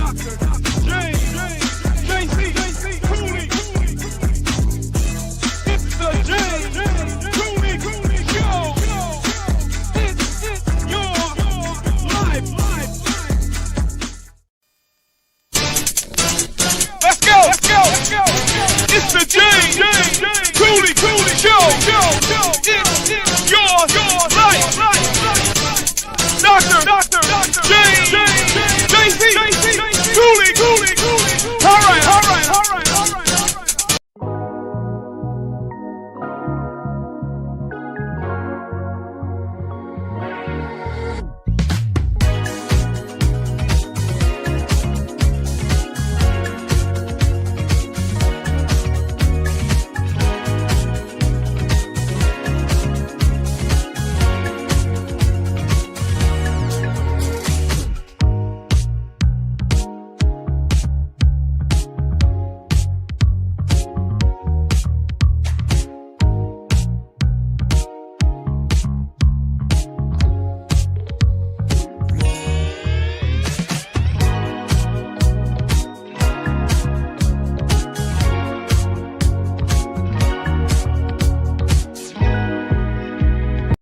JC Cooley. It's the JC Cooley Show. It's your life. Let's go. It's the JC Cooley Show. It's your life. Doctor JC Cooley. All right.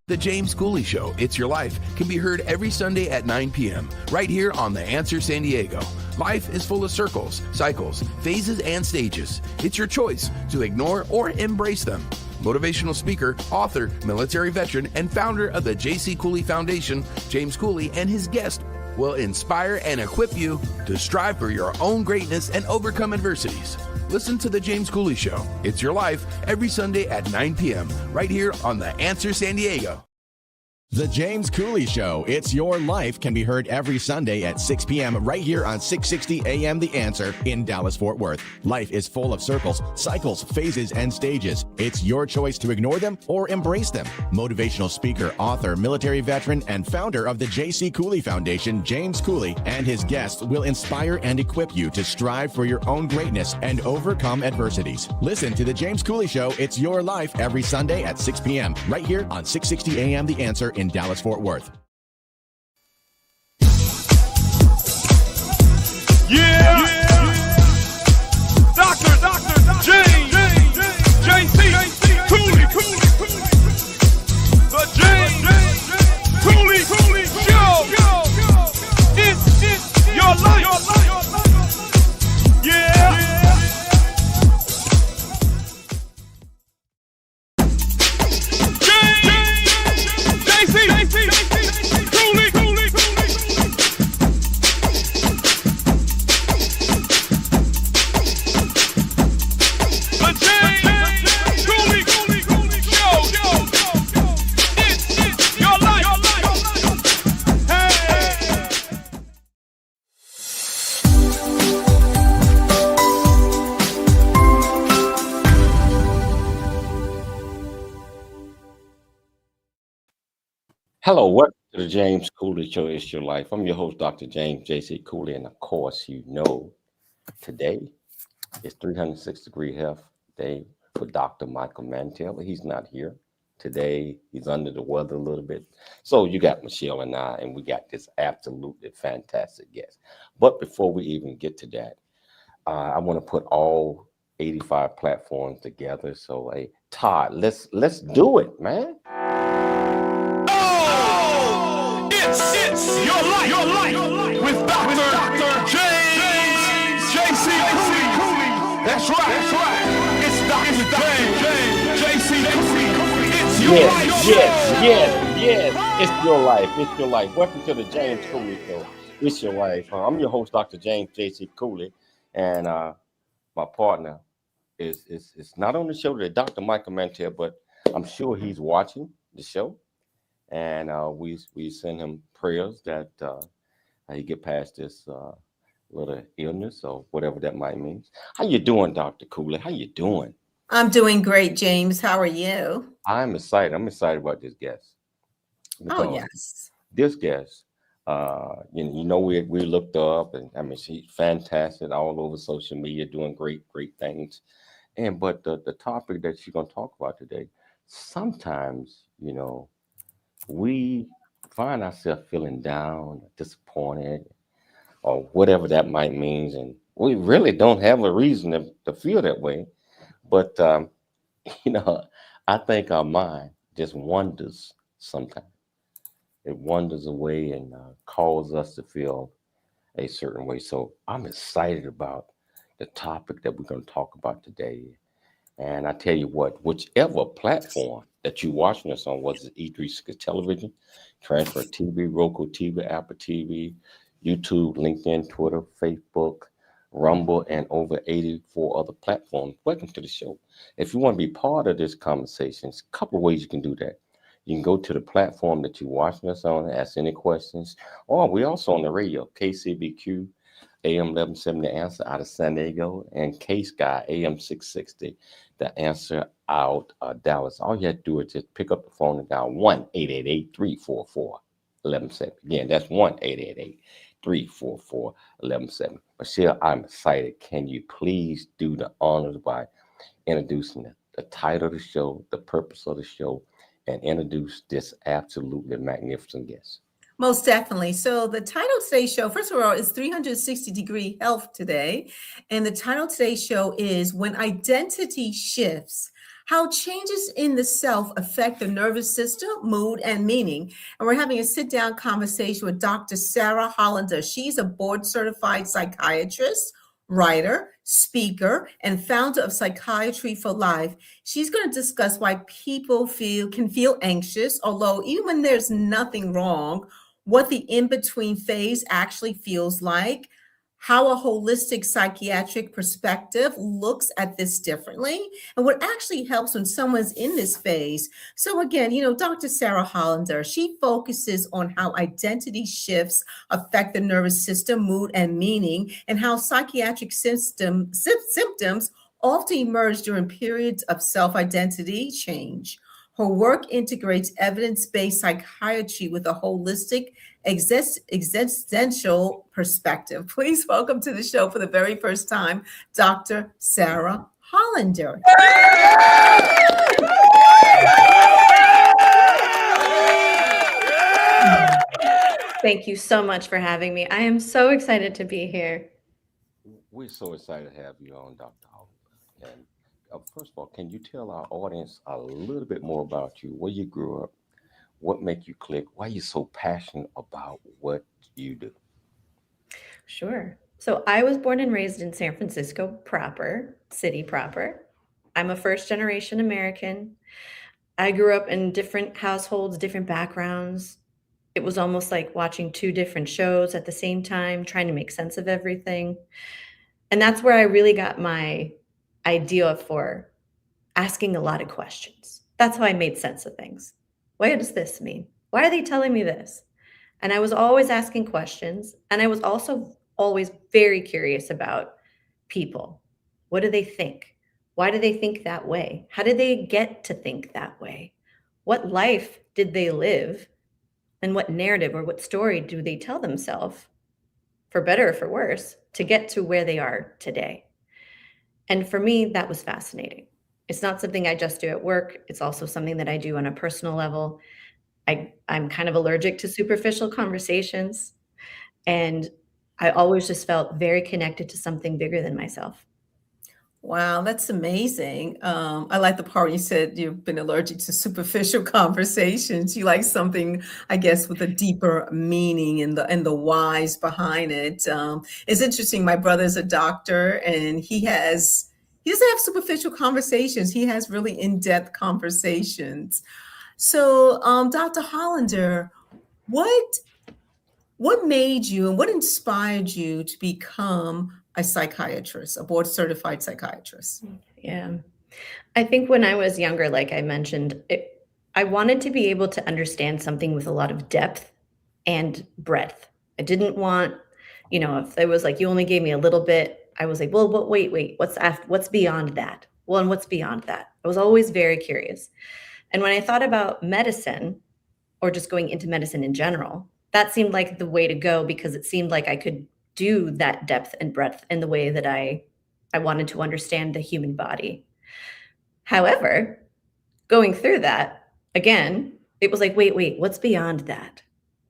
The James Cooley Show, It's Your Life, can be heard every Sunday at 9 p.m. right here on The Answer San Diego. Life is full of circles, cycles, phases, and stages. It's your choice to ignore or embrace them. Motivational speaker, author, military veteran, and founder of the JC Cooley Foundation, James Cooley, and his guest will inspire and equip you to strive for your own greatness and overcome adversities. Listen to The James Cooley Show, It's Your Life, every Sunday at 9 p.m. right here on The Answer San Diego. The James Cooley Show, It's Your Life, can be heard every Sunday at 6 p.m. right here on 660 AM The Answer in Dallas-Fort Worth. Life is full of circles, cycles, phases, and stages. It's your choice to ignore them or embrace them. Motivational speaker, author, military veteran, and founder of the JC Cooley Foundation, James Cooley, and his guests will inspire and equip you to strive for your own greatness and overcome adversities. Listen to The James Cooley Show, It's Your Life, every Sunday at 6 p.m. right here on 660 AM The Answer in Dallas-Fort Worth. Yeah. Dr. JC Cooley. The James Cooley Show. It's your life. Yeah. Hello, welcome to the James Cooley Show, It's Your Life. I'm your host, Dr. James JC Cooley, and of course, you know, today is 306-degree health day for Dr. Michael Mantell. He's not here today. He's under the weather a little bit. So you got Michelle and I, and we got this absolutely fantastic guest. But before we even get to that, I want to put all 85 platforms together. So, hey, Todd, let's do it, man. It's your life with Dr. James JC Cooley. That's right. It's Dr. James JC Cooley. It's your life. Yes. It's your life. Welcome to the James Cooley Show. It's your life. I'm your host, Dr. James JC Cooley, and my partner is not on the show today, Dr. Michael Mantell, but I'm sure he's watching the show. And we send him prayers that he get past this little illness or whatever that might mean. How you doing, Dr. Cooley? How you doing? I'm doing great, James. How are you? I'm excited. I'm excited about this guest. Oh, yes. This guest, you know, we looked up, and I mean, she's fantastic all over social media, doing great things. But the topic that she's going to talk about today, sometimes, you know, we find ourselves feeling down, disappointed, or whatever that might mean. And we really don't have a reason to feel that way. But, you know, I think our mind just wanders sometimes. It wanders away and causes us to feel a certain way. So I'm excited about the topic that we're going to talk about today. And I tell you what, whichever platform that you're watching us on, was it E3 television, Transfer TV, Roku TV, Apple TV, YouTube, LinkedIn, Twitter, Facebook, Rumble, and over 84 other platforms, welcome to the show. If you want to be part of this conversation, there's a couple of ways you can do that. You can go to the platform that you're watching us on, ask any questions, or we're also on the radio, KCBQ, AM 1170, The Answer out of San Diego, and K-Sky, AM 660, The Answer out of Dallas. All you have to do is just pick up the phone and dial 1-888-344-1170. Again, that's 1-888-344-1170. Michelle, I'm excited. Can you please do the honors by introducing the title of the show, the purpose of the show, and introduce this absolutely magnificent guest? Most definitely. So the title of today's show, first of all, is 360-degree health today. And the title of today's show is When Identity Shifts, How Changes in the Self Affect the Nervous System, Mood, and Meaning. And we're having a sit-down conversation with Dr. Sarah Hollander. She's a board-certified psychiatrist, writer, speaker, and founder of Psychiatry for Life. She's going to discuss why people can feel anxious, although even when there's nothing wrong, what the in-between phase actually feels like, how a holistic psychiatric perspective looks at this differently, and what actually helps when someone's in this phase. So again, Dr. Sarah Hollander, she focuses on how identity shifts affect the nervous system, mood, and meaning, and how psychiatric symptoms often emerge during periods of self-identity change. Her work integrates evidence-based psychiatry with a holistic existential perspective. Please welcome to the show for the very first time, Dr. Sarah Hollander. Thank you so much for having me. I am so excited to be here. We're so excited to have you on, Dr. Hollander. And first of all, can you tell our audience a little bit more about you, where you grew up, what made you click, why you're so passionate about what you do? Sure. So I was born and raised in San Francisco proper, city proper. I'm a first-generation American. I grew up in different households, different backgrounds. It was almost like watching two different shows at the same time, trying to make sense of everything. And that's where I really got my idea for asking a lot of questions. That's how I made sense of things. What does this mean? Why are they telling me this? And I was always asking questions. And I was also always very curious about people. What do they think? Why do they think that way? How did they get to think that way? What life did they live? And what narrative or what story do they tell themselves, for better or for worse, to get to where they are today? And for me, that was fascinating. It's not something I just do at work. It's also something that I do on a personal level. I'm kind of allergic to superficial conversations. And I always just felt very connected to something bigger than myself. Wow, that's amazing. I like the part you said you've been allergic to superficial conversations. You like something, I guess, with a deeper meaning and the whys behind it. It's interesting. My brother's a doctor, and he doesn't have superficial conversations. He has really in-depth conversations. So, Dr. Hollander, what made you and what inspired you to become a psychiatrist, a board-certified psychiatrist? Yeah. I think when I was younger, like I mentioned, I wanted to be able to understand something with a lot of depth and breadth. I didn't want, if it was like you only gave me a little bit, I was like, well, but wait, what's beyond that? Well, and what's beyond that? I was always very curious. And when I thought about medicine, or just going into medicine in general, that seemed like the way to go, because it seemed like I could do that depth and breadth in the way that I wanted to understand the human body. However, going through that, again, it was like, wait, what's beyond that?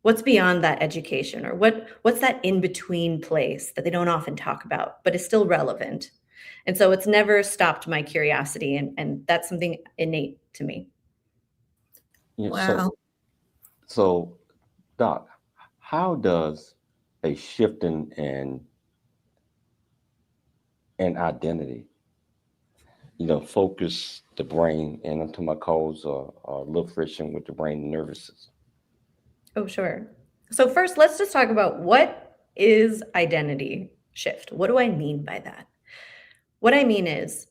What's beyond that education, or what's that in between place that they don't often talk about, but is still relevant? And so it's never stopped my curiosity, and that's something innate to me. Yeah, Wow. so Doc, how does a shift in identity, focus the brain and into my cause a little friction with the brain and nervous system? Oh, sure. So first, let's just talk about what is identity shift. What do I mean by that? What I mean is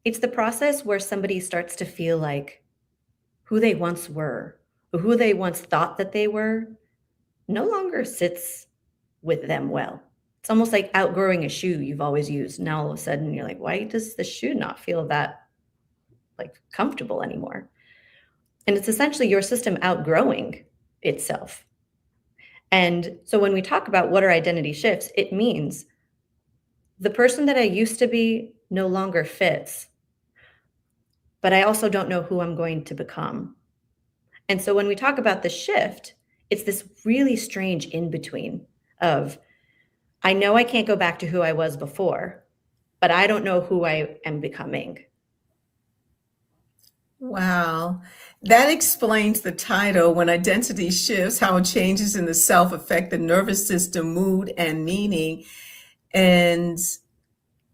it's the process where somebody starts to feel like who they once were, or who they once thought that they were, no longer sits with them well. It's almost like outgrowing a shoe you've always used. Now all of a sudden you're like, why does the shoe not feel that like comfortable anymore? And it's essentially your system outgrowing itself. And so when we talk about what are identity shifts, it means the person that I used to be no longer fits, but I also don't know who I'm going to become. And so when we talk about the shift, it's this really strange in between of, I know I can't go back to who I was before, but I don't know who I am becoming. Wow. That explains the title, When Identity Shifts, How Changes in the Self Affect the Nervous System, Mood, and Meaning. And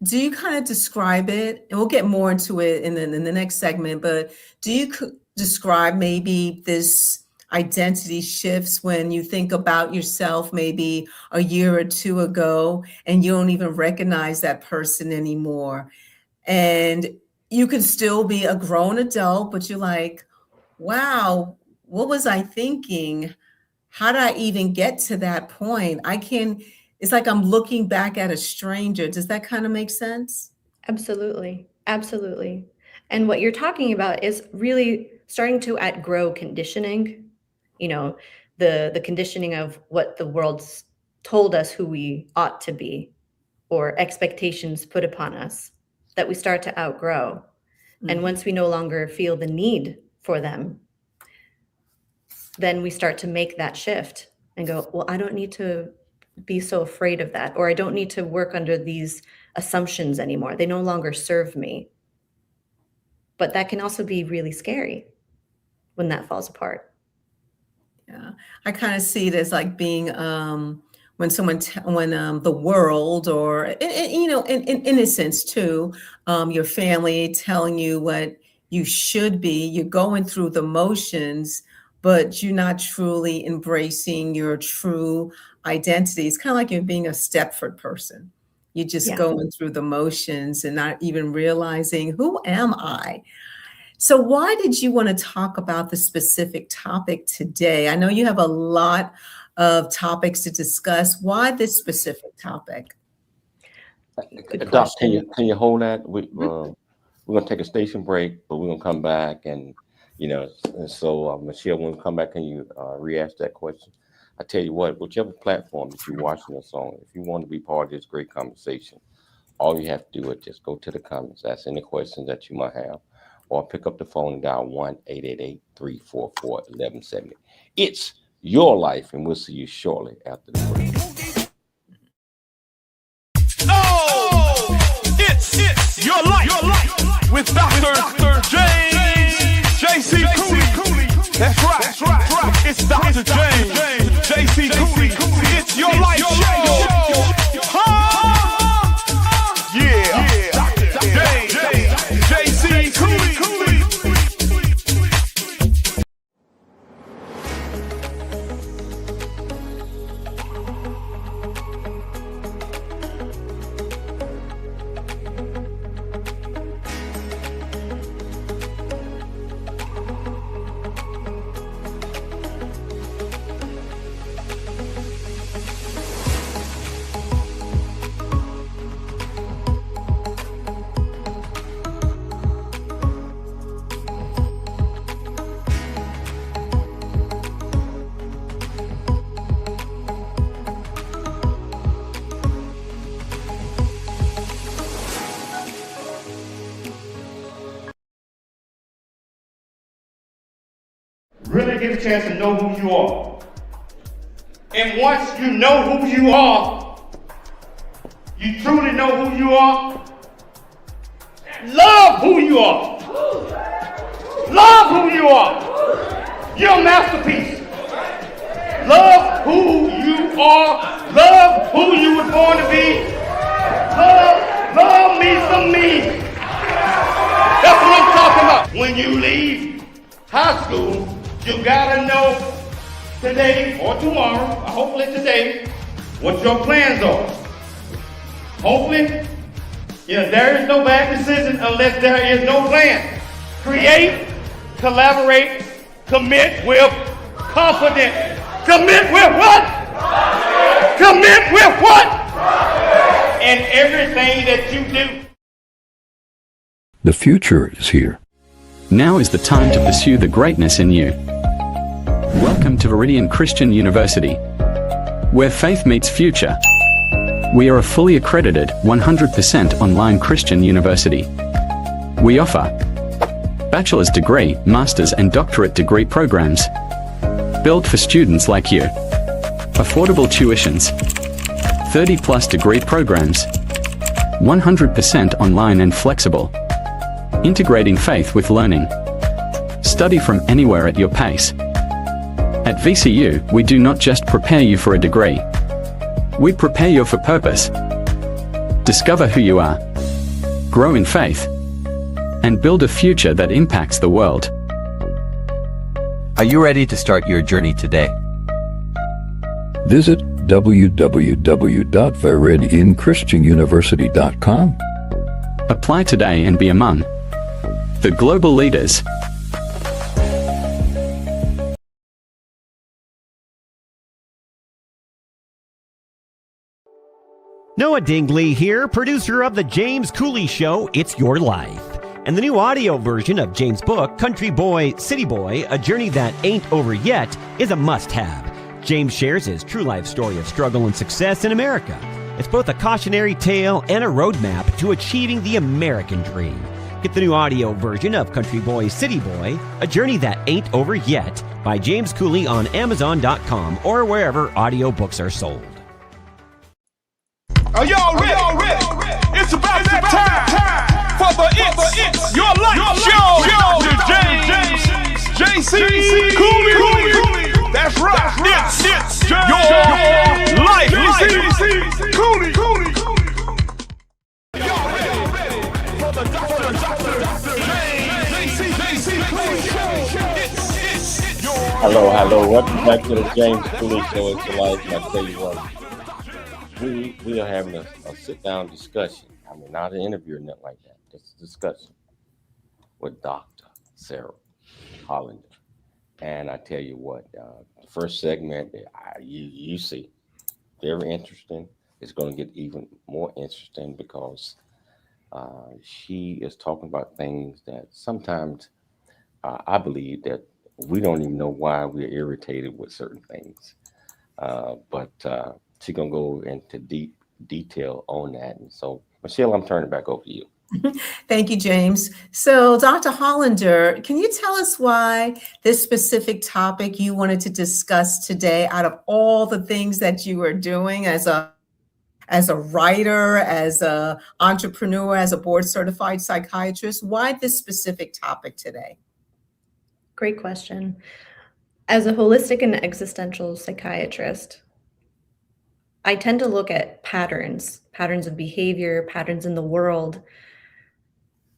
do you kind of describe it? And we'll get more into it in the next segment, but do you describe maybe this identity shifts when you think about yourself maybe a year or two ago and you don't even recognize that person anymore? And you can still be a grown adult, but you're like, wow, what was I thinking? How did I even get to that point? It's like I'm looking back at a stranger. Does that kind of make sense? Absolutely. Absolutely. And what you're talking about is really starting to outgrow conditioning, the conditioning of what the world's told us who we ought to be, or expectations put upon us that we start to outgrow. Mm-hmm. And once we no longer feel the need for them, then we start to make that shift and go, well, I don't need to be so afraid of that, or I don't need to work under these assumptions anymore. They no longer serve me. But that can also be really scary when that falls apart. Yeah, I kind of see it as like being when the world, or in a sense too, your family telling you what you should be. You're going through the motions, but you're not truly embracing your true identity. It's kind of like you're being a Stepford person. You're just going through the motions and not even realizing, who am I? So why did you want to talk about the specific topic today? I know you have a lot of topics to discuss. Why this specific topic? Doc, can you hold that? We're going to take a station break, but we're going to come back and so Michelle, when we come back, can you re-ask that question? I tell you what, whichever platform that you're watching us on, if you want to be part of this great conversation, all you have to do is just go to the comments, ask any questions that you might have, or pick up the phone and dial 1-888-344-1170. It's your life, and we'll see you shortly after the break. Oh, it's your life with Dr. JC Cooley. That's right. It's Dr. JC Cooley. It's your life show. Yeah. JC Cooley. Really get a chance to know who you are. And once you know who you are, you truly know who you are, love who you are. Love who you are. You're a masterpiece. Love who you are. Love who you were born to be. Love me some me. That's what I'm talking about. When you leave high school, you gotta know today or tomorrow, or hopefully today, what your plans are. Hopefully, there is no bad decision unless there is no plan. Create, collaborate, commit with confidence. Commit with what? Commit with what? And everything that you do. The future is here. Now is the time to pursue the greatness in you. Welcome to Viridian Christian University, where faith meets future. We are a fully accredited, 100% online Christian university. We offer bachelor's degree, master's and doctorate degree programs, built for students like you. Affordable tuitions, 30+ degree programs, 100% online and flexible. Integrating faith with learning. Study from anywhere at your pace. At VCU, we do not just prepare you for a degree. We prepare you for purpose. Discover who you are. Grow in faith. And build a future that impacts the world. Are you ready to start your journey today? Visit www.viridianchristianuniversity.com. Apply today and be among the global leaders. Noah Dingley here, producer of The James Cooley Show, It's Your Life. And the new audio version of James' book, Country Boy, City Boy, A Journey That Ain't Over Yet, is a must-have. James shares his true life story of struggle and success in America. It's both a cautionary tale and a roadmap to achieving the American dream. Get the new audio version of Country Boy, City Boy, A Journey That Ain't Over Yet by James Cooley on Amazon.com or wherever audiobooks are sold. Are y'all ready? It's about that time for the It's Your Life show. James, JC Cooley. That's right. It's your life. JC Cooley. Y'all ready for the Dr. JC Cooley show? It's your Hello. Welcome back to the James Cooley show. It's your life. And I tell you what. We are having a sit-down discussion. I mean, not an interview or nothing like that. Just a discussion with Dr. Sarah Hollander. And I tell you what, the first segment, you see, very interesting. It's going to get even more interesting because she is talking about things that sometimes I believe that we don't even know why we're irritated with certain things. But she's going to go into deep detail on that. And so, Michelle, I'm turning it back over to you. Thank you, James. So, Dr. Hollander, can you tell us why this specific topic you wanted to discuss today, out of all the things that you are doing as a writer, as an entrepreneur, as a board-certified psychiatrist, why this specific topic today? Great question. As a holistic and existential psychiatrist, I tend to look at patterns of behavior, patterns in the world.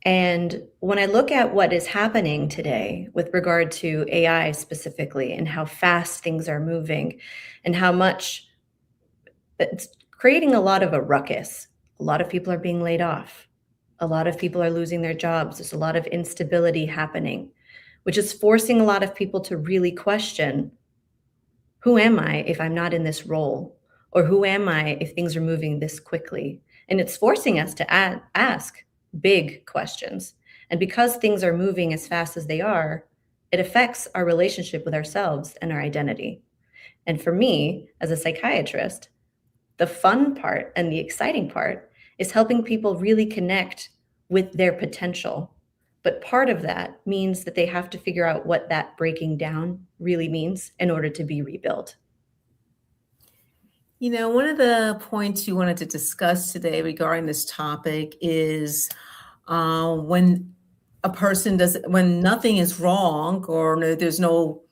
And when I look at what is happening today with regard to AI specifically and how fast things are moving and how much it's creating a lot of a ruckus. A lot of people are being laid off. A lot of people are losing their jobs. There's a lot of instability happening, which is forcing a lot of people to really question, who am I if I'm not in this role? Or who am I if things are moving this quickly? And it's forcing us to ask big questions. And because things are moving as fast as they are, it affects our relationship with ourselves and our identity. And for me, as a psychiatrist, the fun part and the exciting part is helping people really connect with their potential. But part of that means that they have to figure out what that breaking down really means in order to be rebuilt. One of the points you wanted to discuss today regarding this topic is when when nothing is wrong or there's no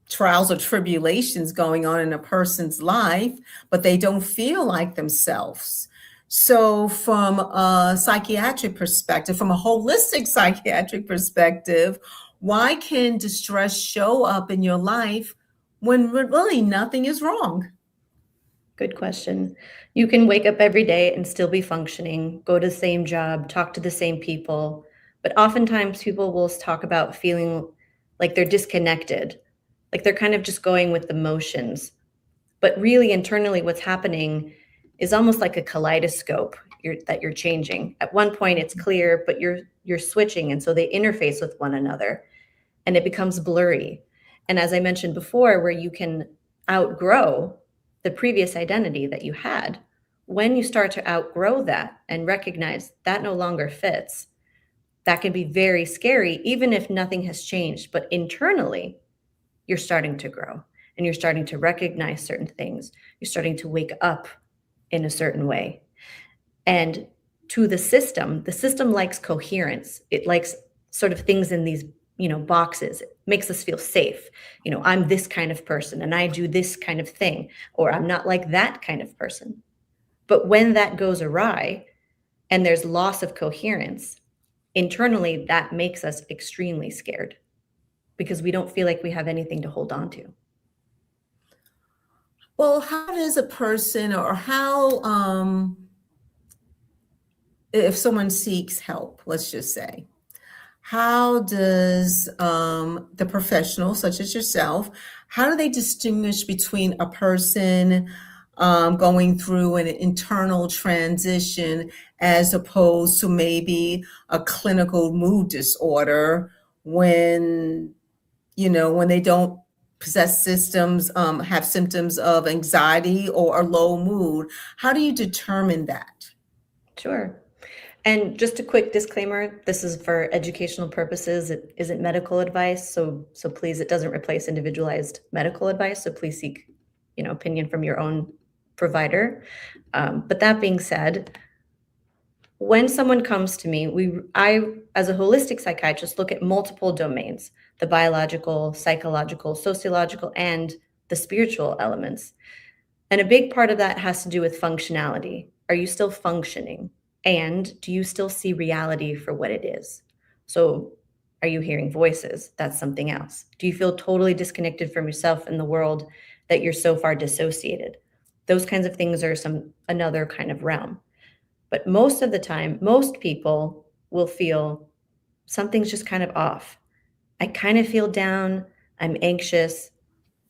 trials or tribulations going on in a person's life, but they don't feel like themselves. So, from a psychiatric perspective, from a holistic psychiatric perspective, why can distress show up in your life when really nothing is wrong? Good question. You can wake up every day and still be functioning, go to the same job, talk to the same people, but oftentimes people will talk about feeling like they're disconnected, like they're kind of just going with the motions. But really internally what's happening is almost like a kaleidoscope that you're changing. At one point it's clear, but you're switching, and so they interface with one another and it becomes blurry. And as I mentioned before, where you can outgrow the previous identity that you had, when you start to outgrow that and recognize that no longer fits, that can be very scary, even if nothing has changed. But internally, you're starting to grow and you're starting to recognize certain things. You're starting to wake up in a certain way. And to the system likes coherence. It likes sort of things in these, boxes. It makes us feel safe. I'm this kind of person and I do this kind of thing, or I'm not like that kind of person. But when that goes awry and there's loss of coherence, internally, that makes us extremely scared because we don't feel like we have anything to hold on to. Well, how does a person, or how, if someone seeks help, let's just say, how does the professional, such as yourself, how do they distinguish between a person going through an internal transition as opposed to maybe a clinical mood disorder when they don't possess have symptoms of anxiety or a low mood? How do you determine that? Sure. And just a quick disclaimer, this is for educational purposes. It isn't medical advice. So please, it doesn't replace individualized medical advice. So please seek, opinion from your own provider. But that being said, when someone comes to me, I, as a holistic psychiatrist, look at multiple domains: the biological, psychological, sociological, and the spiritual elements. And a big part of that has to do with functionality. Are you still functioning? And do you still see reality for what it is? So are you hearing voices? That's something else. Do you feel totally disconnected from yourself and the world that you're so far dissociated? Those kinds of things are another kind of realm. But most of the time, most people will feel something's just kind of off. I kind of feel down, I'm anxious,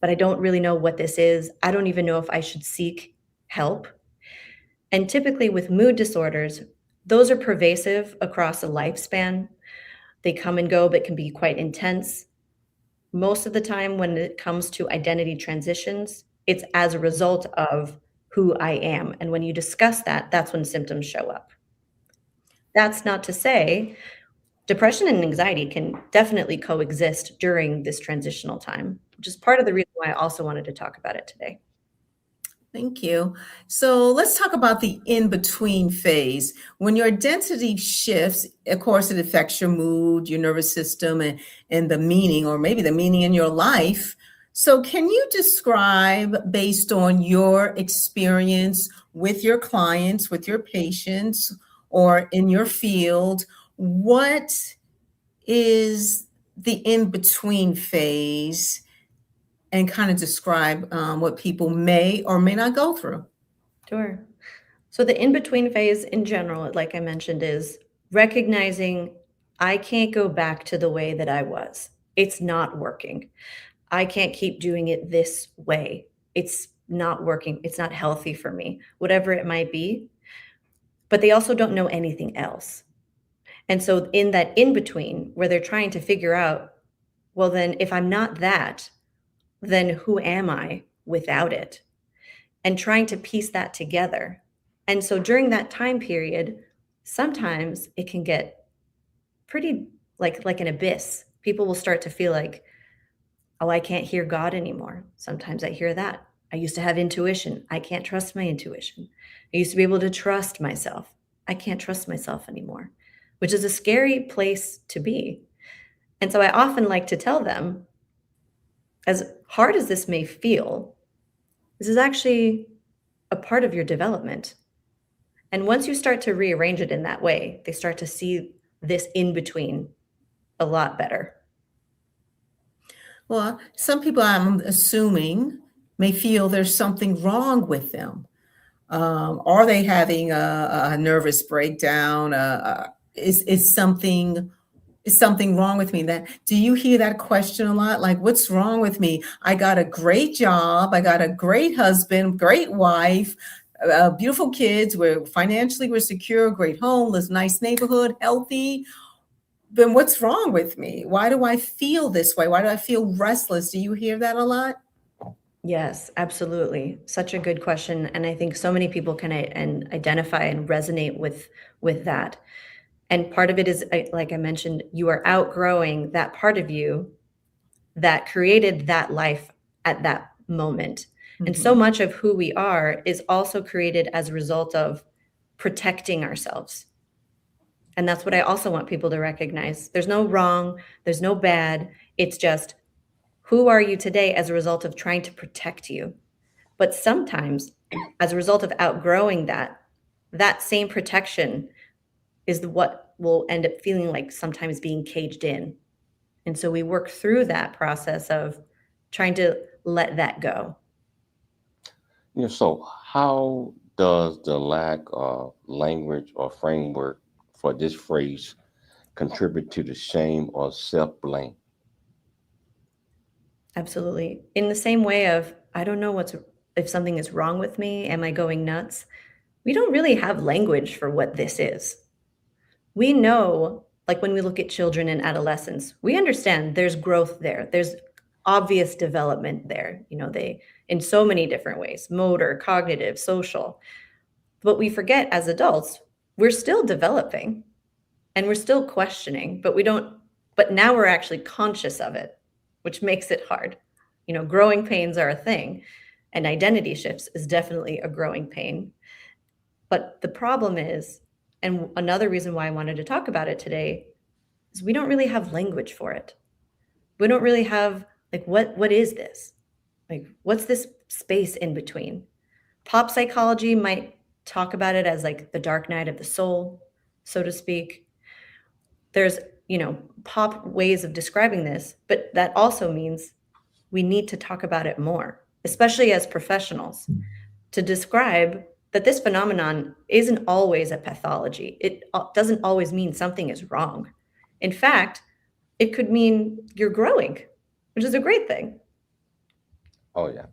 but I don't really know what this is. I don't even know if I should seek help. And typically with mood disorders, those are pervasive across a lifespan. They come and go, but can be quite intense. Most of the time when it comes to identity transitions, it's as a result of who I am. And when you discuss that, that's when symptoms show up. That's not to say depression and anxiety can definitely coexist during this transitional time, which is part of the reason why I also wanted to talk about it today. Thank you. So let's talk about the in-between phase. When your identity shifts, of course, it affects your mood, your nervous system, and the meaning, or maybe the meaning in your life. So can you describe, based on your experience with your clients, with your patients, or in your field, what is the in-between phase, and kind of describe what people may or may not go through? Sure. So the in-between phase in general, like I mentioned, is recognizing I can't go back to the way that I was. It's not working. I can't keep doing it this way. It's not working. It's not healthy for me, whatever it might be. But they also don't know anything else. And so in that in-between, where they're trying to figure out, well, then if I'm not that, then who am I without it? And trying to piece that together. And so during that time period, sometimes it can get pretty like an abyss. People will start to feel like, oh, I can't hear God anymore. Sometimes I hear that. I used to have intuition. I can't trust my intuition. I used to be able to trust myself. I can't trust myself anymore, which is a scary place to be. And so I often like to tell them, as hard as this may feel, this is actually a part of your development. And once you start to rearrange it in that way, they start to see this in between a lot better. Well, some people, I'm assuming, may feel there's something wrong with them. Are they having a nervous breakdown? Is something wrong with me? Do you hear that question a lot? Like, what's wrong with me? I got a great job. I got a great husband, great wife, beautiful kids. We're secure, great home, lives nice neighborhood, healthy. Then what's wrong with me? Why do I feel this way? Why do I feel restless? Do you hear that a lot? Yes, absolutely. Such a good question. And I think so many people can identify and resonate with that. And part of it is, like I mentioned, you are outgrowing that part of you that created that life at that moment. Mm-hmm. And so much of who we are is also created as a result of protecting ourselves. And that's what I also want people to recognize. There's no wrong, there's no bad. It's just, who are you today as a result of trying to protect you? But sometimes, as a result of outgrowing that same protection is what will end up feeling like sometimes being caged in. And so we work through that process of trying to let that go. So how does the lack of language or framework for this phrase contribute to the shame or self-blame? Absolutely. In the same way of, I don't know if something is wrong with me, am I going nuts? We don't really have language for what this is. We know, like when we look at children and adolescents, we understand there's growth there. There's obvious development there. They, in so many different ways, motor, cognitive, social. But we forget as adults, we're still developing and we're still questioning, but now we're actually conscious of it, which makes it hard. Growing pains are a thing, and identity shifts is definitely a growing pain. But the problem is, and another reason why I wanted to talk about it today, is we don't really have language for it. We don't really have, what is this? What's this space in between? Pop psychology might talk about it as the dark night of the soul, so to speak. There's, pop ways of describing this, but that also means we need to talk about it more, especially as professionals, to describe that this phenomenon isn't always a pathology. It doesn't always mean something is wrong. In fact, it could mean you're growing, which is a great thing. Oh, yeah.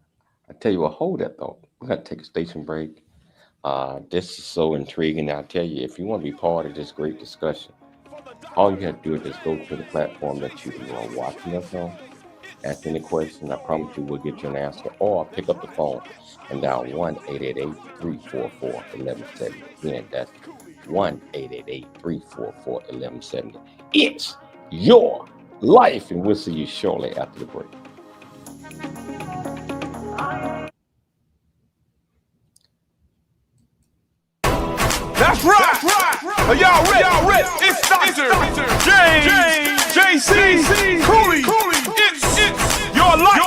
I tell you what, hold that thought. We're going to take a station break. This is so intriguing. I'll tell you, if you want to be part of this great discussion, all you have to do is just go to the platform that you are watching us on. Ask any question. I promise you we'll get you an answer. Or pick up the phone and dial 1-888-344-1170. Again, that's 1-888-344-1170. It's your life, and we'll see you shortly after the break. That's right. Y'all ready? It's Dr. JC Cooley. It's your life.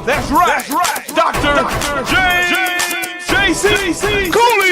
That's right. Dr. JC Cooley.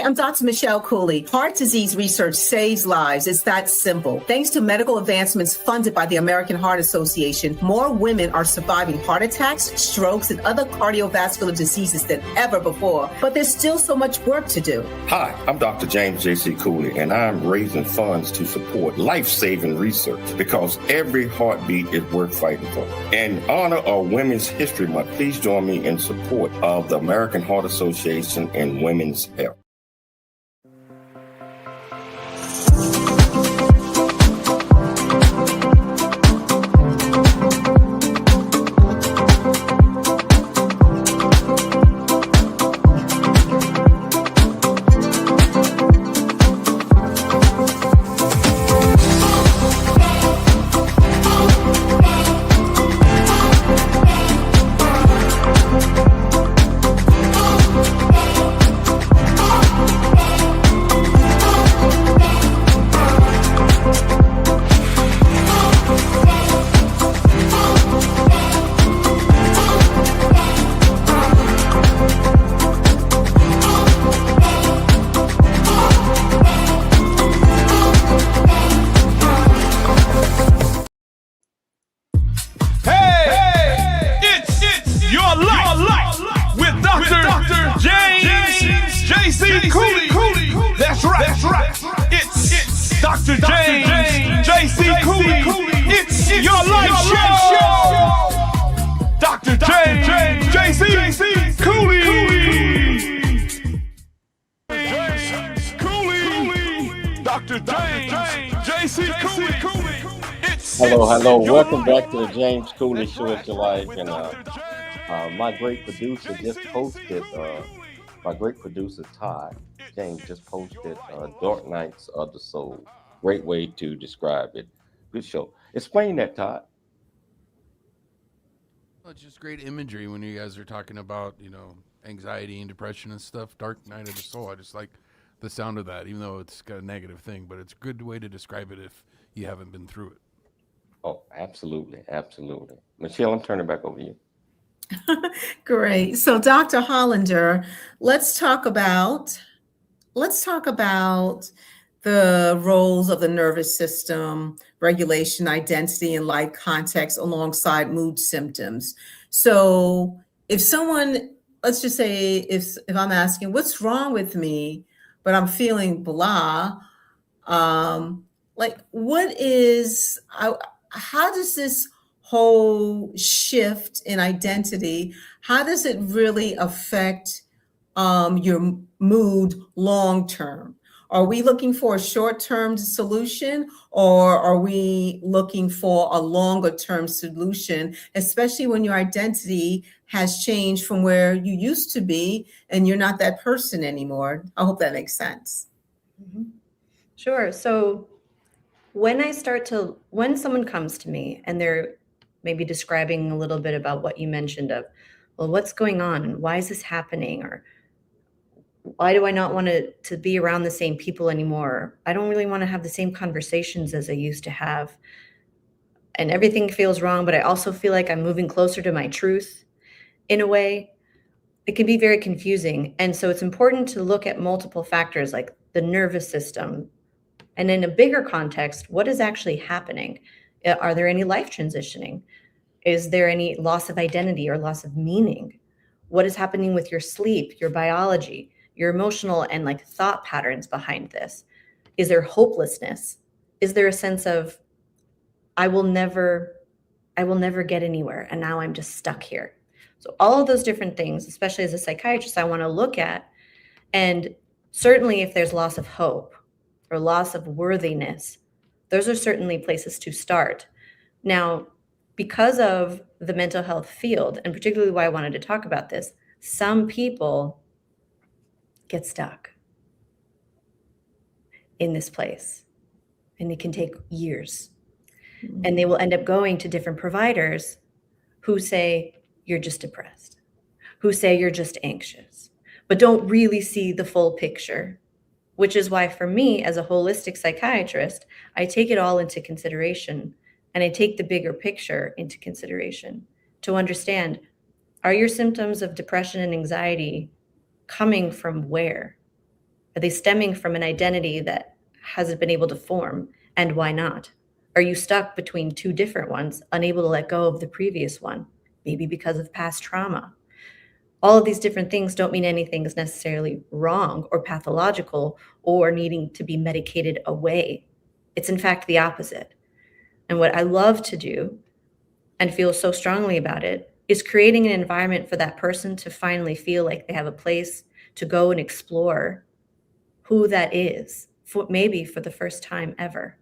I'm Dr. Michelle Cooley. Heart disease research saves lives. It's that simple. Thanks to medical advancements funded by the American Heart Association, more women are surviving heart attacks, strokes, and other cardiovascular diseases than ever before. But there's still so much work to do. Hi, I'm Dr. James JC Cooley, and I'm raising funds to support life-saving research because every heartbeat is worth fighting for. In honor of Women's History Month, please join me in support of the American Heart Association and women's health. JC Cooley. That's right. It's Dr. James JC Cooley. It's your life show. Dr. James JC Cooley. Dr. James JC Cooley. Hello. Welcome back to the James Cooley Show. It's your life. And my great producer just posted. My great producer, Todd James, just posted Dark Nights of the Soul. Great way to describe it. Good show. Explain that, Todd. Well, it's just great imagery when you guys are talking about, anxiety and depression and stuff. Dark Night of the Soul. I just like the sound of that, even though it's got a negative thing. But it's a good way to describe it if you haven't been through it. Oh, absolutely. Michelle, I'm turning back over to you. Great. So, Dr. Hollander, let's talk about the roles of the nervous system, regulation, identity, and life context alongside mood symptoms. So, if someone, let's just say, if I'm asking, what's wrong with me, but I'm feeling blah, how does this whole shift in identity, how does it really affect your mood long term? Are we looking for a short-term solution, or are we looking for a longer-term solution, especially when your identity has changed from where you used to be and you're not that person anymore? I hope that makes sense. Mm-hmm. Sure. So when someone comes to me and they're maybe describing a little bit about what you mentioned of, well, what's going on and why is this happening? Or why do I not want to be around the same people anymore? I don't really want to have the same conversations as I used to have. And everything feels wrong, but I also feel like I'm moving closer to my truth in a way. It can be very confusing. And so it's important to look at multiple factors like the nervous system. And in a bigger context, what is actually happening? Are there any life transitioning? Is there any loss of identity or loss of meaning? What is happening with your sleep, your biology, your emotional and thought patterns behind this? Is there hopelessness? Is there a sense of, I will never get anywhere, and now I'm just stuck here? So all of those different things, especially as a psychiatrist, I want to look at. And certainly if there's loss of hope or loss of worthiness, those are certainly places to start. Now, because of the mental health field, and particularly why I wanted to talk about this, some people get stuck in this place, and it can take years. Mm-hmm. And they will end up going to different providers who say, you're just depressed, who say you're just anxious, but don't really see the full picture. Which is why for me, as a holistic psychiatrist, I take it all into consideration, and I take the bigger picture into consideration to understand, are your symptoms of depression and anxiety coming from where? Are they stemming from an identity that hasn't been able to form? And why not? Are you stuck between two different ones, unable to let go of the previous one, maybe because of past trauma? All of these different things don't mean anything is necessarily wrong or pathological or needing to be medicated away. It's in fact the opposite. And what I love to do and feel so strongly about it is creating an environment for that person to finally feel like they have a place to go and explore who that is, maybe for the first time ever,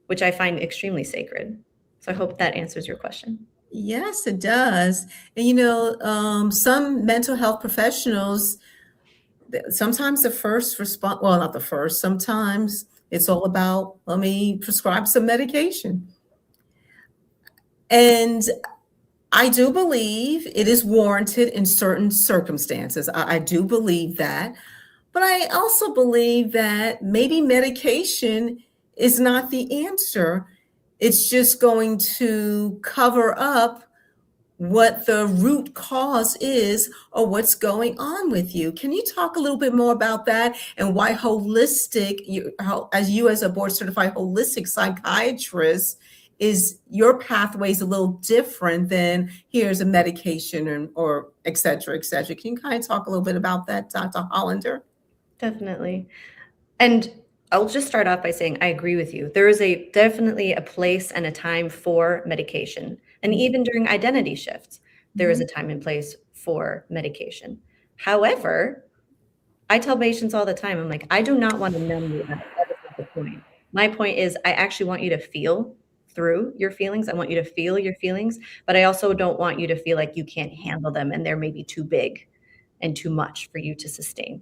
which I find extremely sacred. So I hope that answers your question. Yes, it does. And some mental health professionals, sometimes the first response, well, not the first, sometimes it's all about, let me prescribe some medication. And I do believe it is warranted in certain circumstances. I do believe that. But I also believe that maybe medication is not the answer. It's just going to cover up what the root cause is or what's going on with you. Can you talk a little bit more about that and why as a board certified holistic psychiatrist, is your pathways a little different than here's a medication or et cetera, et cetera? Can you kind of talk a little bit about that, Dr. Hollander? Definitely. And I'll just start off by saying I agree with you. There is definitely a place and a time for medication. And even during identity shifts, there is a time and place for medication. However, I tell patients all the time, I'm like, I do not want to numb you. That is not the point. My point is I actually want you to feel through your feelings. I want you to feel your feelings, but I also don't want you to feel like you can't handle them and they're maybe too big and too much for you to sustain.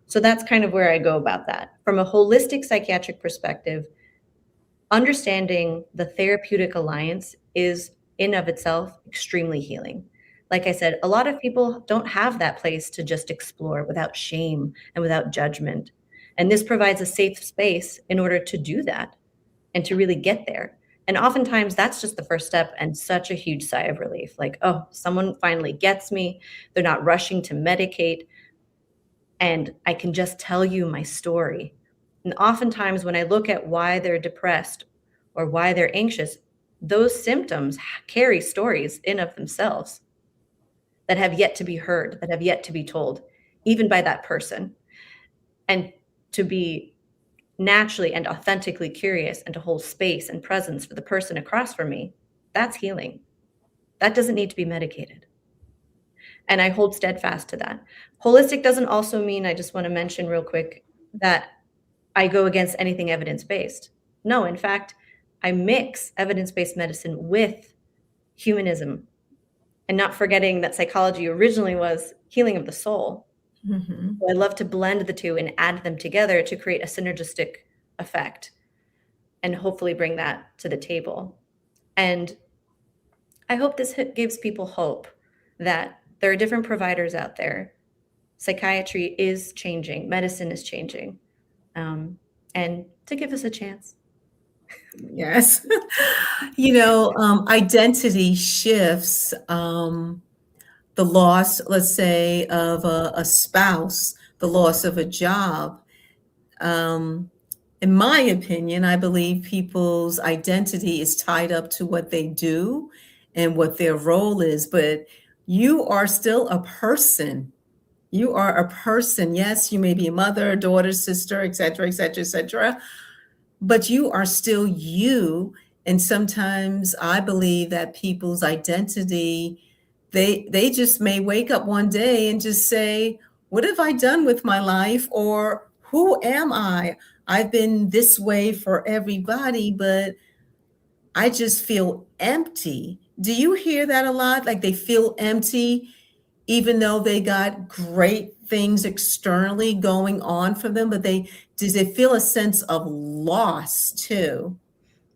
So that's kind of where I go about that. From a holistic psychiatric perspective, understanding the therapeutic alliance is in of itself extremely healing. Like I said, a lot of people don't have that place to just explore without shame and without judgment. And this provides a safe space in order to do that and to really get there. And oftentimes that's just the first step and such a huge sigh of relief. Like, oh, someone finally gets me. They're not rushing to medicate. And I can just tell you my story. And oftentimes when I look at why they're depressed or why they're anxious, those symptoms carry stories in of themselves that have yet to be heard, that have yet to be told, even by that person. And to be naturally and authentically curious and to hold space and presence for the person across from me, that's healing. That doesn't need to be medicated. And I hold steadfast to that. Holistic doesn't also mean, I just want to mention real quick, that I go against anything evidence-based. No, in fact, I mix evidence-based medicine with humanism, and not forgetting that psychology originally was healing of the soul. Mm-hmm. So I love to blend the two and add them together to create a synergistic effect and hopefully bring that to the table. And I hope this gives people hope that there are different providers out there. Psychiatry is changing, medicine is changing, and to give us a chance. Yes. Identity shifts, the loss, let's say, of a spouse, the loss of a job. In my opinion, I believe people's identity is tied up to what they do and what their role is, but you are still a person. You are a person. Yes, you may be a mother, daughter, sister, et cetera, et cetera, et cetera, but you are still you. And sometimes I believe that people's identity, they just may wake up one day and just say, what have I done with my life? Or who am I? I've been this way for everybody, but I just feel empty. Do you hear that a lot? Like they feel empty, even though they got great things externally going on for them, but does they feel a sense of loss too?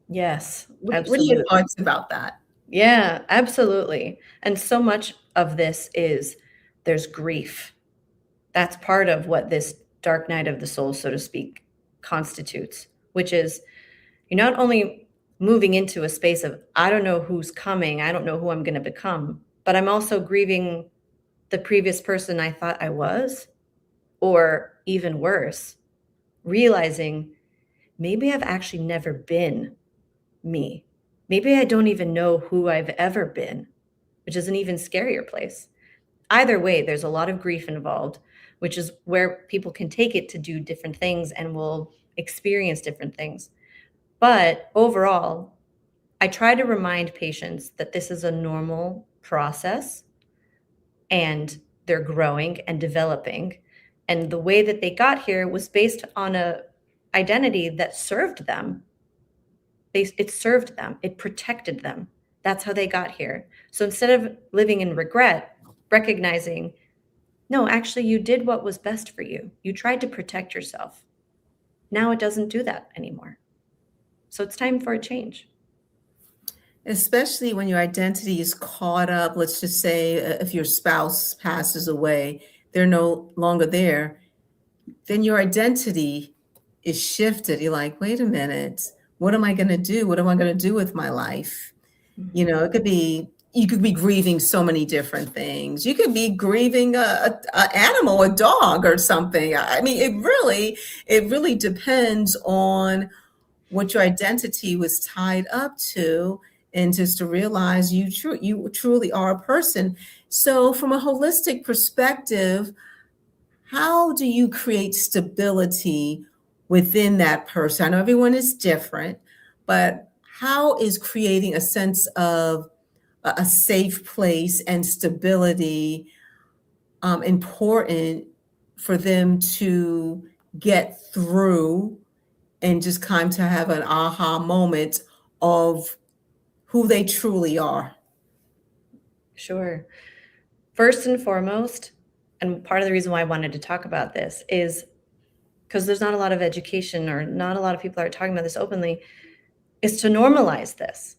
Yes, absolutely. What are your thoughts about that? Yeah, absolutely. And so much of this is there's grief. That's part of what this dark night of the soul, so to speak, constitutes, which is you're not only moving into a space of, I don't know who's coming, I don't know who I'm going to become, but I'm also grieving the previous person I thought I was. Or even worse, realizing maybe I've actually never been me. Maybe I don't even know who I've ever been, which is an even scarier place. Either way, there's a lot of grief involved, which is where people can take it to do different things and will experience different things. But overall, I try to remind patients that this is a normal process and they're growing and developing. And the way that they got here was based on a identity that served them. It served them. It protected them. That's how they got here. So instead of living in regret, recognizing, no, actually, you did what was best for you. You tried to protect yourself. Now it doesn't do that anymore. So it's time for a change. Especially when your identity is caught up, let's just say if your spouse passes away, they're no longer there, then your identity is shifted. You're like, wait a minute, what am I going to do? What am I going to do with my life? You know, you could be grieving so many different things. You could be grieving a animal, a dog or something. I mean, it really depends on what your identity was tied up to, and just to realize you truly are a person. So from a holistic perspective, how do you create stability within that person? I know everyone is different, but how is creating a sense of a safe place and stability important for them to get through and just kind of have an aha moment of who they truly are? Sure. First and foremost, and part of the reason why I wanted to talk about this is because there's not a lot of education, or not a lot of people are talking about this openly, is to normalize this.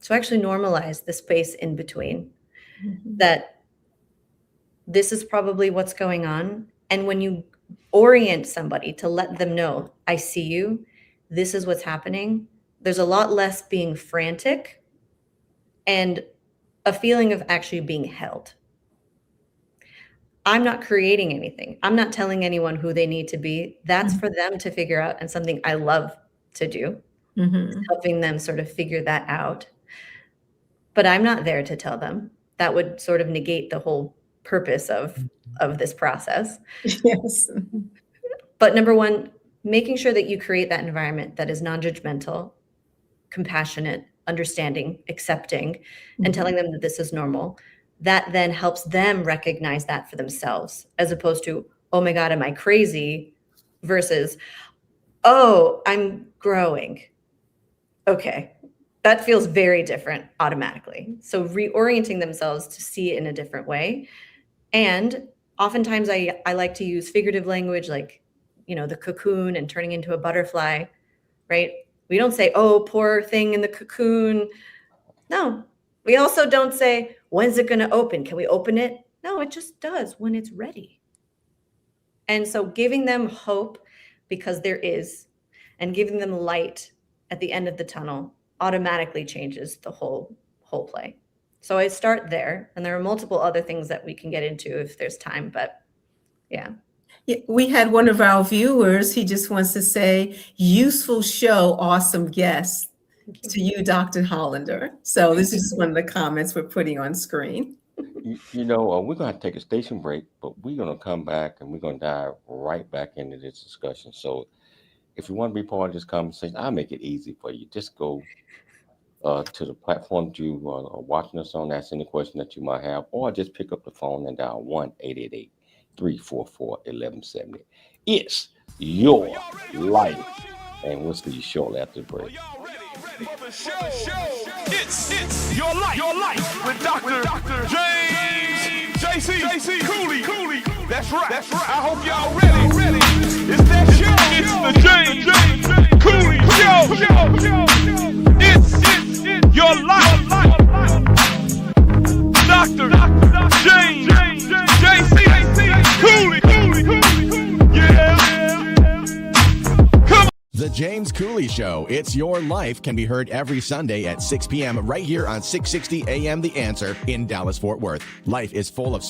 To actually normalize the space in between, that this is probably what's going on. And when you orient somebody to let them know, I see you, this is what's happening, there's a lot less being frantic and a feeling of actually being held. I'm not creating anything. I'm not telling anyone who they need to be. That's for them to figure out, and something I love to do, helping them sort of figure that out. But I'm not there to tell them. That would sort of negate the whole purpose of this process. Yes. But number one, making sure that you create that environment that is non-judgmental, compassionate, understanding, accepting, and telling them that this is normal. That then helps them recognize that for themselves, as opposed to, oh my God, am I crazy? Versus, oh, I'm growing. Okay. That feels very different automatically. So reorienting themselves to see it in a different way. And oftentimes I like to use figurative language, like, you know, the cocoon and turning into a butterfly, right? We don't say, oh, poor thing in the cocoon. No, we also don't say, when's it going to open? Can we open it? No, it just does when it's ready. And so giving them hope, because there is, and giving them light at the end of the tunnel automatically changes the whole play. So I start there, and there are multiple other things that we can get into if there's time, but yeah. We had one of our viewers, he just wants to say, useful show, awesome guest. To you, Dr. Hollander. So this is one of the comments we're putting on screen. You know, we're going to take a station break, but we're going to come back and we're going to dive right back into this discussion. So if you want to be part of this conversation, I'll make it easy for you. Just go to the platform that you are watching us on, ask any question that you might have, or just pick up the phone and dial 1-888-344-1170. It's your life. And we'll see you shortly after the break. It's your life with Dr. James JC Cooley. That's right. I hope y'all ready. It's that show. It's the James Cooley Show. It's your life. Dr. James JC Cooley. Yeah. The James Cooley Show, It's Your Life, can be heard every Sunday at 6 p.m. right here on 660 AM The Answer in Dallas-Fort Worth. Life is full of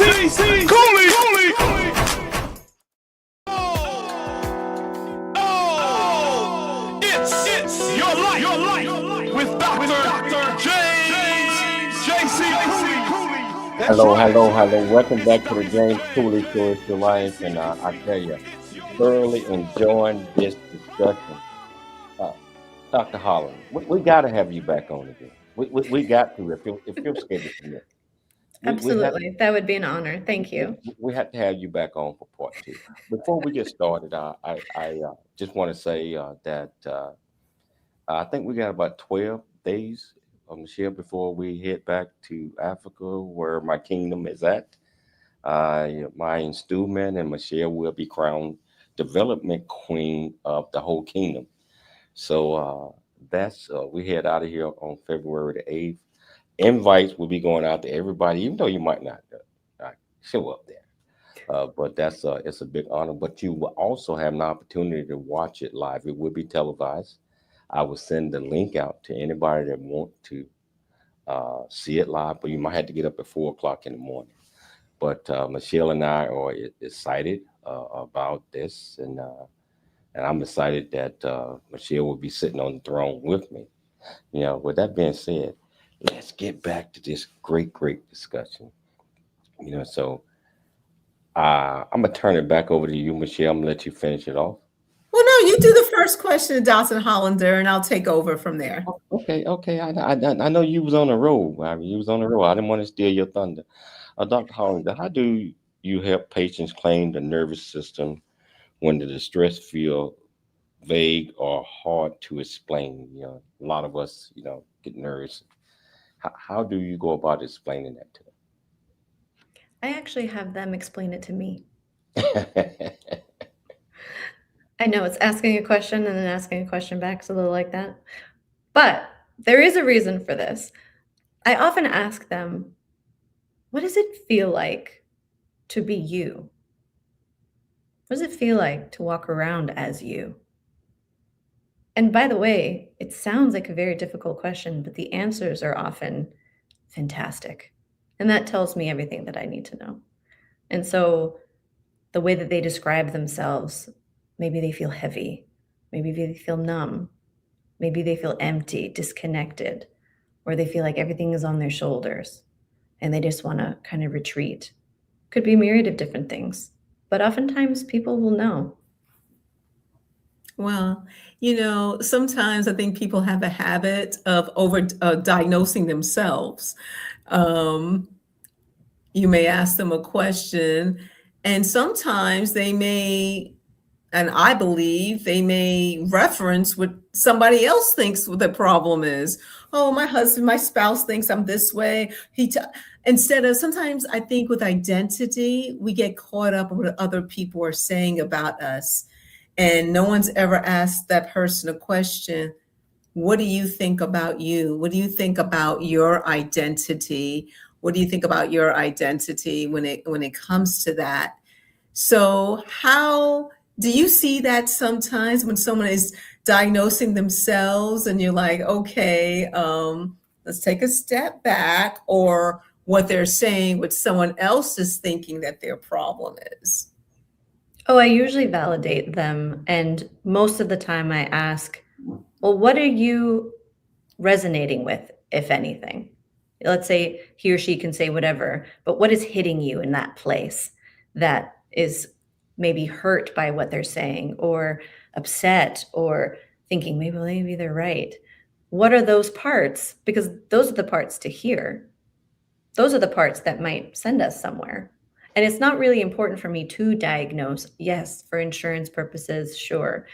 JC Cooley. It's your life with Dr. James JC Cooley. Hello. Welcome back to the James Cooley Show. It's your life, and I tell you, thoroughly enjoying this discussion. Dr. Hollander, we got to have you back on again. We got to if you're scheduled to commit. Absolutely. That would be an honor. Thank you. We have to have you back on for part 2. Before we get started, I just want to say that I think we got about 12 days, Michelle, before we head back to Africa, where my kingdom is at. My installment and Michelle will be crowned development queen of the whole kingdom. So that's we head out of here on February the 8th. Invites will be going out to everybody, even though you might not show up there. But that's it's a big honor. But you will also have an opportunity to watch it live. It will be televised. I will send the link out to anybody that want to see it live, but you might have to get up at 4:00 in the morning. But Michelle and I are excited about this, and I'm excited that Michelle will be sitting on the throne with me. You know, with that being said, let's get back to this great discussion. You know, so I'm gonna turn it back over to you, Michelle. I'm gonna let you finish it off. Well, no, you do the first question, Dr. Hollander, and I'll take over from there. Okay. I know you was on the road. I mean, you was on the road. I didn't want to steal your thunder. Dr. Hollander, how do you help patients claim the nervous system when the distress feel vague or hard to explain? You know, a lot of us, get nervous. How do you go about explaining that to them? I actually have them explain it to me. I know it's asking a question and then asking a question back. It's a little like that. But there is a reason for this. I often ask them, what does it feel like to be you? What does it feel like to walk around as you? And by the way, it sounds like a very difficult question, but the answers are often fantastic. And that tells me everything that I need to know. And so the way that they describe themselves, maybe they feel heavy, maybe they feel numb, maybe they feel empty, disconnected, or they feel like everything is on their shoulders and they just want to kind of retreat. Could be a myriad of different things, but oftentimes people will know. Well, sometimes I think people have a habit of over diagnosing themselves. You may ask them a question, and sometimes they may, and I believe they may reference what somebody else thinks what the problem is. Oh, my spouse thinks I'm this way. Instead of, sometimes I think with identity, we get caught up in what other people are saying about us. And no one's ever asked that person a question. What do you think about you? What do you think about your identity? What do you think about your identity when it comes to that? So how do you see that sometimes when someone is diagnosing themselves and you're like, okay, let's take a step back, or what they're saying, what someone else is thinking that their problem is? Oh, I usually validate them. And most of the time I ask, well, what are you resonating with, if anything? Let's say he or she can say whatever, but what is hitting you in that place that is maybe hurt by what they're saying, or upset, or thinking maybe they're right? What are those parts? Because those are the parts to hear. Those are the parts that might send us somewhere. And it's not really important for me to diagnose. Yes, for insurance purposes, sure.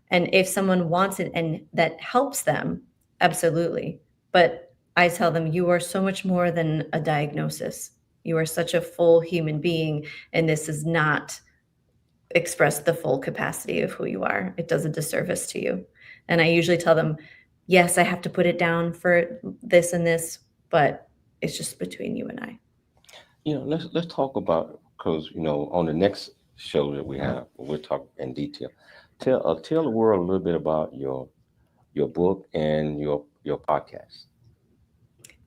And if someone wants it and that helps them, absolutely. But I tell them, you are so much more than a diagnosis. You are such a full human being, and this does not express the full capacity of who you are. It does a disservice to you. And I usually tell them, yes, I have to put it down for this and this, but it's just between you and I. Let's talk about, because on the next show that we have, we'll talk in detail. Tell the world a little bit about your book and your podcast.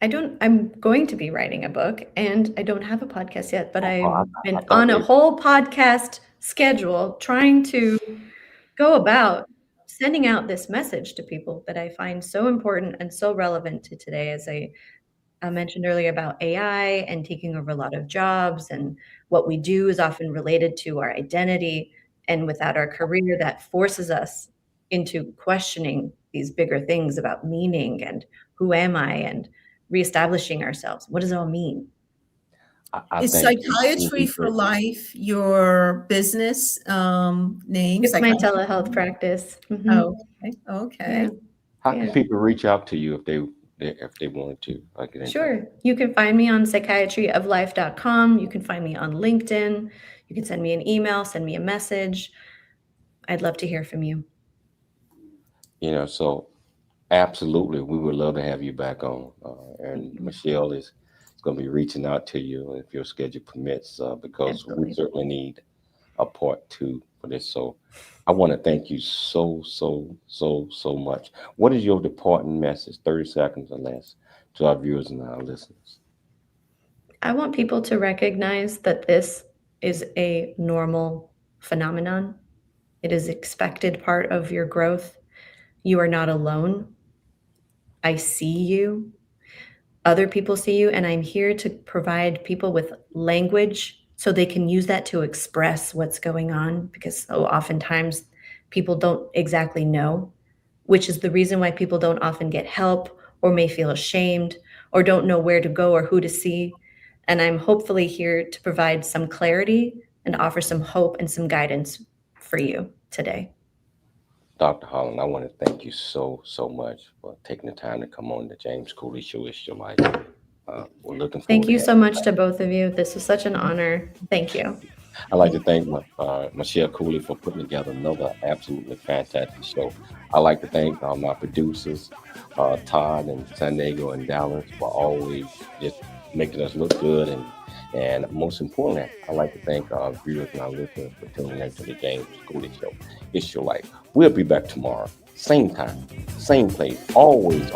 I'm going to be writing a book, and I don't have a podcast yet, but I've been thought on a maybe- whole podcast schedule trying to go about sending out this message to people that I find so important and so relevant to today. As I mentioned earlier about AI and taking over a lot of jobs, and what we do is often related to our identity, and without our career, that forces us into questioning these bigger things about meaning and who am I, and reestablishing ourselves. What does it all mean? I Is think Psychiatry for Life your business name? It's my telehealth practice. Mhm. Oh, okay. How can people reach out to you if they wanted to? Sure. You can find me on psychiatryoflife.com. You can find me on LinkedIn. You can send me an email, send me a message. I'd love to hear from you. So absolutely, we would love to have you back on. And Michelle is going to be reaching out to you if your schedule permits, because Absolutely. we certainly need a part 2 for this. So I want to thank you so much. What is your departing message, 30 seconds or less, to our viewers and our listeners? I want people to recognize that this is a normal phenomenon. It is expected part of your growth. You are not alone. I see you. Other people see you, and I'm here to provide people with language so they can use that to express what's going on, because so oftentimes people don't exactly know, which is the reason why people don't often get help, or may feel ashamed, or don't know where to go or who to see. And I'm hopefully here to provide some clarity and offer some hope and some guidance for you today. Dr. Hollander, I want to thank you so much for taking the time to come on the James Cooley Show. It's Your Life. We're looking forward Thank you to so much to both of you. This was such an honor. Thank you. I'd like to thank Michelle Cooley for putting together another absolutely fantastic show. I'd like to thank my producers, Todd in San Diego and Dallas, for always just making us look good. And most importantly, I'd like to thank our viewers and our listeners for tuning in to the James Cooley Show. It's Your Life. We'll be back tomorrow, same time, same place. Always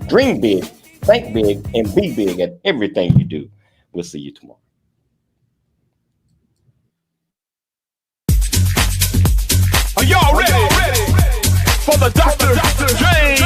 dream big, think big, and be big at everything you do. We'll see you tomorrow. Are y'all ready for the Dr. James